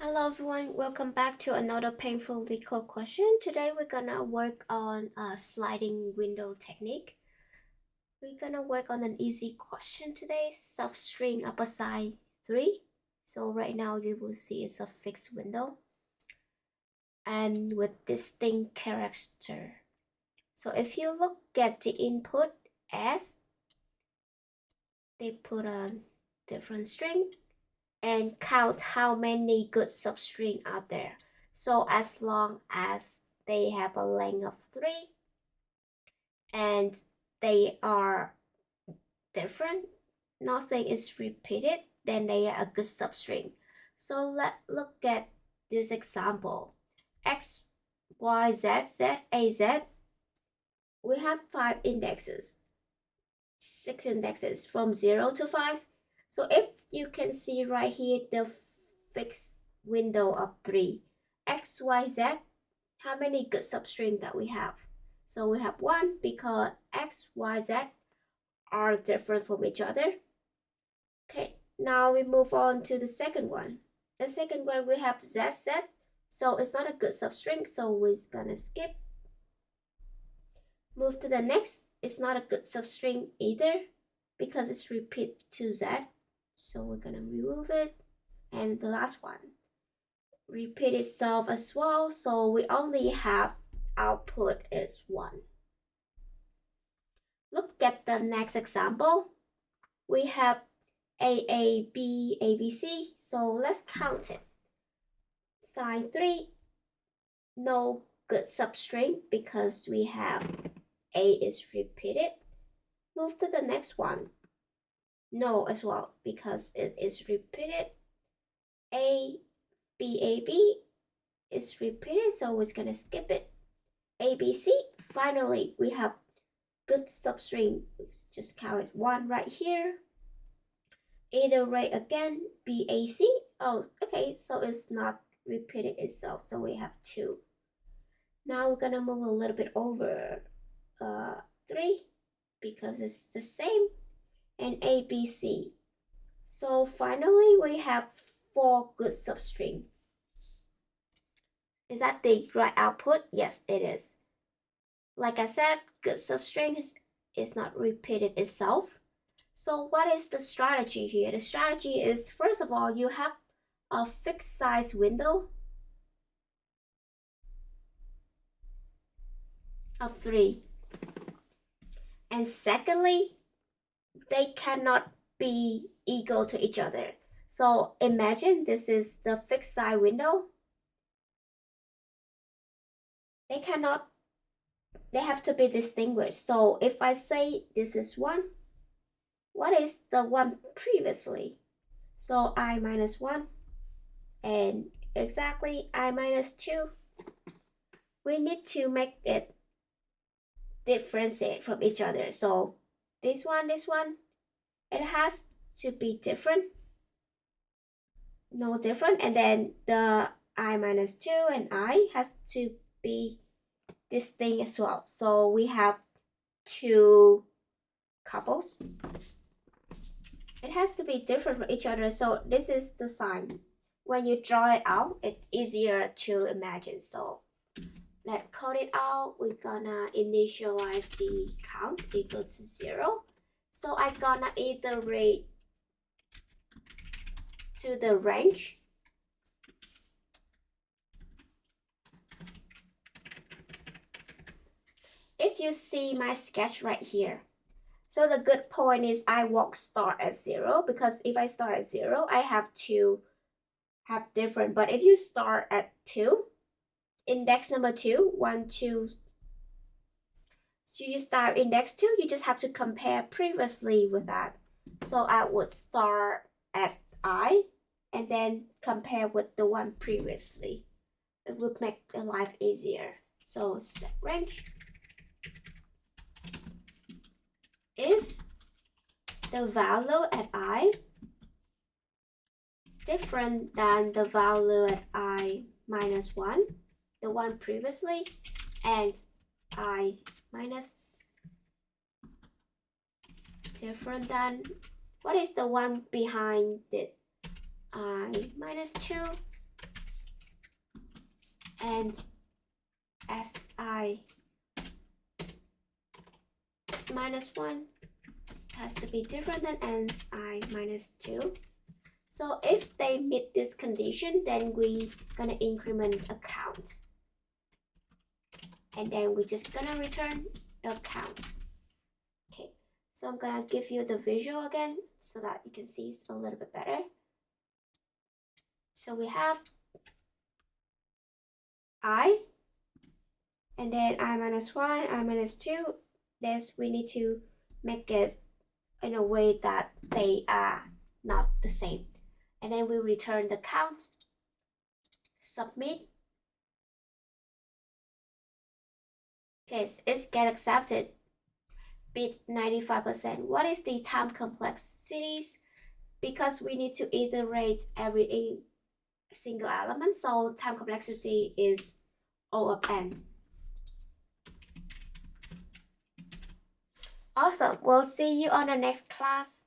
Hello everyone, welcome back to another painful Leetcode question. Today we're gonna work on a sliding window technique. We're gonna work on an easy question today, substring upper side 3. So right now you will see it's a fixed window and with distinct character. So if you look at the input as, they put a different string and count how many good substring are there. So as long as they have a length of 3 and they are different, nothing is repeated, then they are a good substring. So let's look at this example. X, Y, Z, Z, A, Z. We have 5 indexes, 6 indexes from 0 to 5. So if you can see right here, the fixed window of 3, X, Y, Z, how many good substring that we have? So we have 1 because X, Y, Z are different from each other. Okay, now we move on to the second one. The second one we have Z, Z, so it's not a good substring, so we're gonna skip. Move to the next, it's not a good substring either because it's repeat to Z. So we're gonna remove it. And the last one, repeat itself as well. So we only have output is 1. Look at the next example. We have A, B, ABC. So let's count it. Side 3, no good substring because we have A is repeated. Move to the next one. No as well because it is repeated. A, B is repeated, so we're gonna skip it. ABC, finally we have good substring. Just count as 1 right here. Iterate again, BAC. Oh, okay, so it's not repeated itself, so we have 2. Now we're gonna move a little bit over 3 because it's the same, and ABC. So finally we have 4 good substring. Is that the right output? Yes, it is. Like I said, good substring is not repeated itself. So what is the strategy here? The strategy is, first of all, you have a fixed size window of 3. And secondly, they cannot be equal to each other. So imagine this is the fixed size window. They have to be distinguished. So if I say this is 1, what is the one previously? So I minus 1 and exactly I minus 2. We need to make it differentiate from each other. So this one, it has to be different. No different. And then the I minus 2 and I has to be distinct as well. So we have 2 couples. It has to be different from each other. So this is the sign. When you draw it out, it's easier to imagine. So let's code it out. We're gonna initialize the count equal to 0. So I'm gonna iterate to the range. If you see my sketch right here, so the good point is I won't start at 0 because if I start at 0, I have to have different. But if you start at 2, index number 2, 1, 2, so you start index 2, you just have to compare previously with that. So I would start at I and then compare with the one previously. It would make the life easier. So set range. If the value at I different than the value at I minus 1, the one previously, and I minus different than, what is the one behind it? I minus 2. and si minus 1 has to be different than si minus 2. So if they meet this condition, then we gonna increment a count. And then we're just gonna return the count. Okay, so I'm gonna give you the visual again so that you can see it's a little bit better. So we have I, and then I minus 1, I minus 2. This we need to make it in a way that they are not the same. And then we return the count, submit. Okay, it's get accepted. Bit 95%. What is the time complexities? Because we need to iterate every single element, so time complexity is O of n. Awesome. We'll see you on the next class.